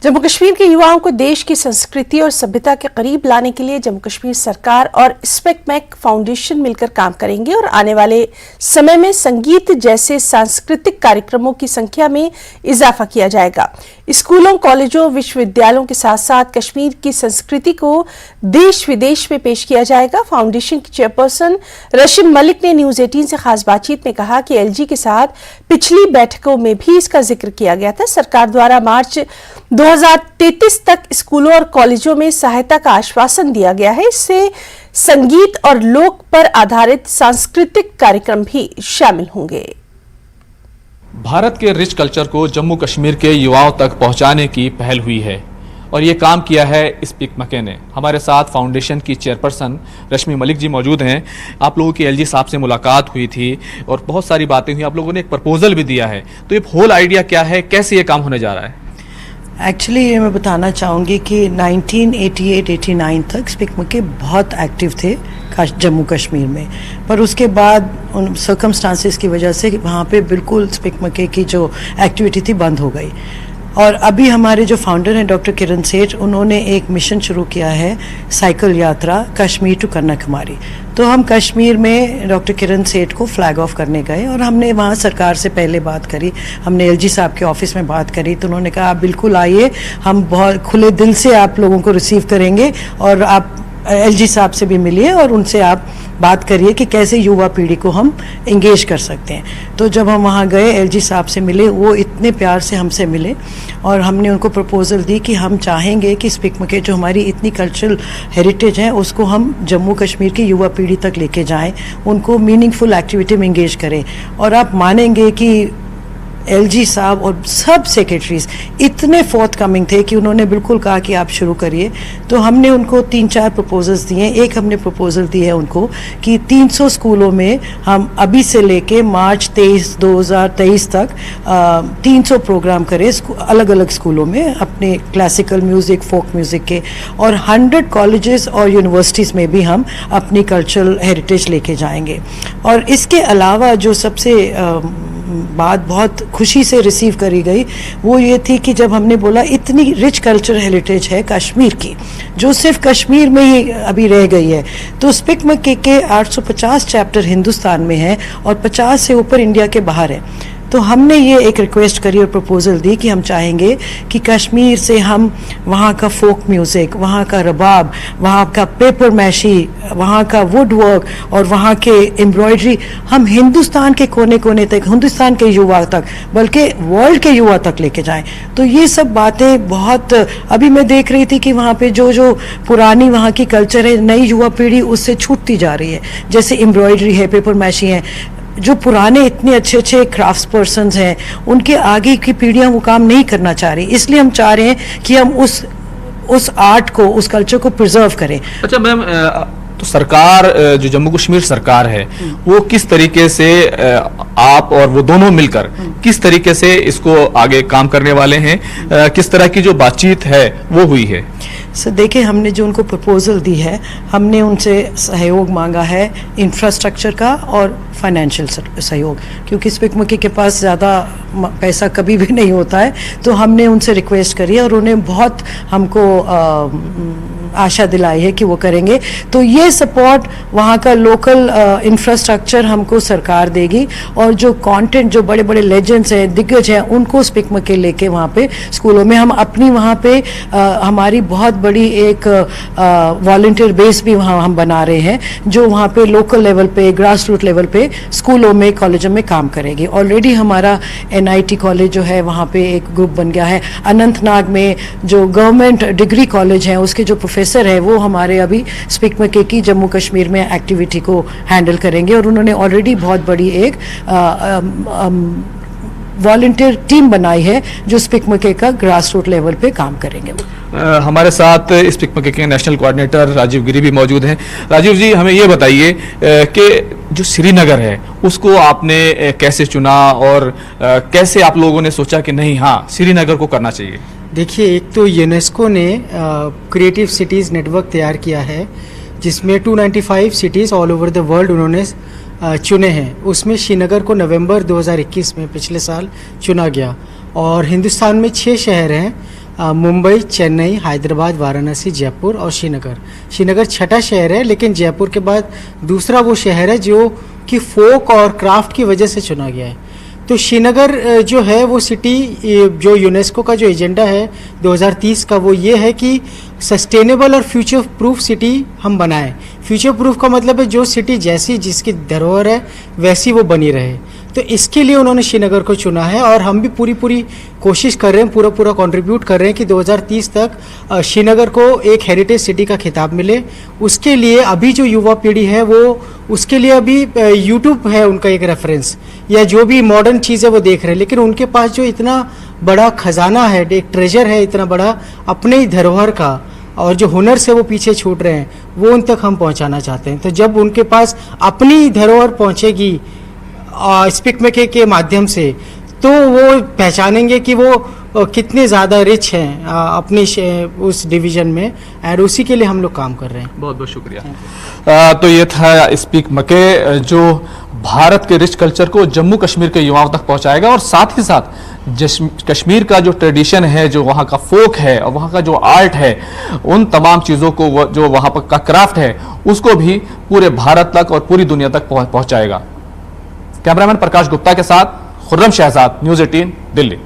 जम्मू कश्मीर के युवाओं को देश की संस्कृति और सभ्यता के करीब लाने के लिए जम्मू कश्मीर सरकार और स्पेकमैक फाउंडेशन मिलकर काम करेंगे और आने वाले समय में संगीत जैसे सांस्कृतिक कार्यक्रमों की संख्या में इजाफा किया जाएगा। स्कूलों, कॉलेजों, विश्वविद्यालयों के साथ साथ कश्मीर की संस्कृति को देश विदेश में पेश किया जाएगा। फाउंडेशन की चेयरपर्सन रशीद मलिक ने न्यूज 18 से खास बातचीत में कहा कि एलजी के साथ पिछली बैठकों में भी इसका जिक्र किया गया था। सरकार द्वारा मार्च 2033 तक स्कूलों और कॉलेजों में सहायता का आश्वासन दिया गया है। इससे संगीत और लोक पर आधारित सांस्कृतिक कार्यक्रम भी शामिल होंगे। भारत के रिच कल्चर को जम्मू कश्मीर के युवाओं तक पहुंचाने की पहल हुई है और ये काम किया है स्पेकमैक ने। हमारे साथ फाउंडेशन की चेयरपर्सन रश्मि मलिक जी मौजूद हैं। आप लोगों की एलजी साहब से मुलाकात हुई थी और बहुत सारी बातें हुई। आप लोगों ने एक प्रपोजल भी दिया है, तो ये होल आइडिया क्या है, कैसे ये काम होने जा रहा है? एक्चुअली ये मैं बताना चाहूँगी कि 1988-89 तक स्पेकमैक बहुत एक्टिव थे जम्मू कश्मीर में, पर उसके बाद उन सर्कमस्टांसेस की वजह से वहाँ पे बिल्कुल स्पेकमैक की जो एक्टिविटी थी बंद हो गई। और अभी हमारे जो फाउंडर हैं डॉक्टर किरण सेठ, उन्होंने एक मिशन शुरू किया है, साइकिल यात्रा कश्मीर टू कन्याकुमारी। तो हम कश्मीर में डॉक्टर किरण सेठ को फ्लैग ऑफ करने गए और हमने वहाँ सरकार से पहले बात करी, हमने एलजी साहब के ऑफिस में बात करी। तो उन्होंने कहा आप बिल्कुल आइए, हम बहुत खुले दिल से आप लोगों को रिसीव करेंगे और आप एलजी साहब से भी मिलिए और उनसे आप बात करिए कि कैसे युवा पीढ़ी को हम इंगेज कर सकते हैं। तो जब हम वहाँ गए, एलजी साहब से मिले, वो इतने प्यार से हमसे मिले और हमने उनको प्रपोजल दी कि हम चाहेंगे कि स्पेकमैक जो हमारी इतनी कल्चरल हेरिटेज है उसको हम जम्मू कश्मीर की युवा पीढ़ी तक लेके जाएं, उनको मीनिंगफुल एक्टिविटी में इंगेज करें। और आप मानेंगे कि एलजी साहब और सब सेक्रेटरीज इतने फोर्थ कमिंग थे कि उन्होंने बिल्कुल कहा कि आप शुरू करिए। तो हमने उनको 3-4 प्रपोजल्स दिए। एक हमने प्रपोजल दी है उनको कि 300 स्कूलों में हम अभी से लेके मार्च 2023 तक 300 प्रोग्राम करें अलग अलग स्कूलों में अपने क्लासिकल म्यूज़िक, फोक म्यूज़िक के, और 100 कॉलेजेस और यूनिवर्सिटीज़ में भी हम अपनी कल्चरल हेरिटेज लेके जाएंगे। और इसके अलावा जो सबसे बात बहुत खुशी से रिसीव करी गई वो ये थी कि जब हमने बोला इतनी रिच कल्चर हेरिटेज है कश्मीर की जो सिर्फ कश्मीर में ही अभी रह गई है, तो स्पेकमैक के 850 चैप्टर हिंदुस्तान में है और 50 से ऊपर इंडिया के बाहर है। तो हमने ये एक रिक्वेस्ट करी और प्रपोजल दी कि हम चाहेंगे कि कश्मीर से हम वहाँ का फोक म्यूज़िक, वहाँ का रबाब, वहाँ का पेपर मैशी, वहाँ का वुड वर्क और वहाँ के एम्ब्रॉयडरी हम हिंदुस्तान के कोने कोने तक, हिंदुस्तान के युवा तक, बल्कि वर्ल्ड के युवा तक लेके जाएं। तो ये सब बातें बहुत, अभी मैं देख रही थी कि वहाँ पे जो पुरानी वहाँ की कल्चर है, नई युवा पीढ़ी उससे छूटती जा रही है। जैसे एम्ब्रॉयडरी है, पेपर मैशी है, जो पुराने इतने अच्छे अच्छे क्राफ्ट्स पर्सन्स हैं उनके आगे की पीढ़ियां वो काम नहीं करना चाह रही। इसलिए हम चाह रहे हैं कि हम उस आर्ट को, उस कल्चर को प्रिजर्व करें। अच्छा मैम, तो सरकार, जो जम्मू कश्मीर सरकार है, वो किस तरीके से आप और वो दोनों मिलकर किस तरीके से इसको आगे काम करने वाले हैं, किस तरह की जो बातचीत है वो हुई है? सर देखिए, हमने जो उनको प्रपोजल दी है, हमने उनसे सहयोग मांगा है इंफ्रास्ट्रक्चर का और फाइनेंशियल सहयोग, क्योंकि स्पेकमैक के पास ज़्यादा पैसा कभी भी नहीं होता है। तो हमने उनसे रिक्वेस्ट करी और उन्हें बहुत हमको आशा दिलाई है कि वो करेंगे। तो ये सपोर्ट वहाँ का लोकल इंफ्रास्ट्रक्चर हमको सरकार देगी और जो कंटेंट, जो बड़े बड़े लेजेंड्स हैं, दिग्गज हैं, उनको स्पेकमैक के लेके वहाँ पे स्कूलों में हम अपनी वहाँ पे हमारी बहुत बड़ी एक वॉलंटियर बेस भी वहाँ हम बना रहे हैं, जो वहाँ पे लोकल लेवल पे, ग्रास रूट लेवल पे स्कूलों में, कॉलेजों में काम करेगी। ऑलरेडी हमारा NIT कॉलेज जो है वहाँ पे एक ग्रुप बन गया है। अनंतनाग में जो गवर्नमेंट डिग्री कॉलेज है उसके जो प्रोफेसर है वो हमारे अभी स्पेकमैक की जम्मू कश्मीर में एक्टिविटी को हैंडल करेंगे और उन्होंने ऑलरेडी बहुत बड़ी एक वॉलंटियर टीम बनाई है जो स्पेकमैक का ग्रास रूट लेवल पे काम करेंगे। हमारे साथ स्पेकमैक के नेशनल कोऑर्डिनेटर राजीव गिरी भी मौजूद हैं। राजीव जी, हमें ये बताइए कि जो श्रीनगर है उसको आपने कैसे चुना और कैसे आप लोगों ने सोचा कि नहीं, हाँ, श्रीनगर को करना चाहिए? देखिए, एक तो यूनेस्को ने क्रिएटिव सिटीज़ नेटवर्क तैयार किया है जिसमें 295 cities all over the world उन्होंने चुने हैं। उसमें श्रीनगर को नवंबर 2021 में पिछले साल चुना गया और हिंदुस्तान में 6 शहर हैं मुंबई, चेन्नई, हैदराबाद, वाराणसी, जयपुर और श्रीनगर। श्रीनगर छठा शहर है, लेकिन जयपुर के बाद दूसरा वो शहर है जो कि फोक और क्राफ्ट की वजह से चुना गया है। तो श्रीनगर जो है वो सिटी, जो यूनेस्को का जो एजेंडा है 2030 का, वो ये है कि सस्टेनेबल और फ्यूचर प्रूफ सिटी हम बनाएं। फ्यूचर प्रूफ का मतलब है जो सिटी जैसी जिसकी धरोहर है वैसी वो बनी रहे। तो इसके लिए उन्होंने श्रीनगर को चुना है और हम भी पूरी कोशिश कर रहे हैं, पूरा कंट्रीब्यूट कर रहे हैं कि 2030 तक श्रीनगर को एक हेरिटेज सिटी का खिताब मिले। उसके लिए अभी जो युवा पीढ़ी है वो उसके लिए अभी यूट्यूब है उनका एक रेफरेंस, या जो भी मॉडर्न चीज़ है वो देख रहे हैं, लेकिन उनके पास जो इतना बड़ा खजाना है, एक ट्रेजर है इतना बड़ा अपने ही धरोहर का, और जो हुनर से वो पीछे छूट रहे हैं वो उन तक हम पहुंचाना चाहते हैं। तो जब उनके पास अपनी धरोहर पहुंचेगी स्पीक मके के माध्यम से, तो वो पहचानेंगे कि वो कितने ज़्यादा रिच हैं अपने उस डिवीज़न में, और उसी के लिए हम लोग काम कर रहे हैं। बहुत बहुत शुक्रिया। तो ये था स्पीक मके, जो भारत के रिच कल्चर को जम्मू कश्मीर के युवाओं तक पहुंचाएगा और साथ ही साथ कश्मीर का जो ट्रेडिशन है, जो वहाँ का फोक है और वहाँ का जो आर्ट है, उन तमाम चीज़ों को, जो वहाँ पर का क्राफ्ट है, उसको भी पूरे भारत तक और पूरी दुनिया तक पहुंचाएगा। कैमरामैन प्रकाश गुप्ता के साथ खुर्रम शहजाद, न्यूज़ 18 दिल्ली।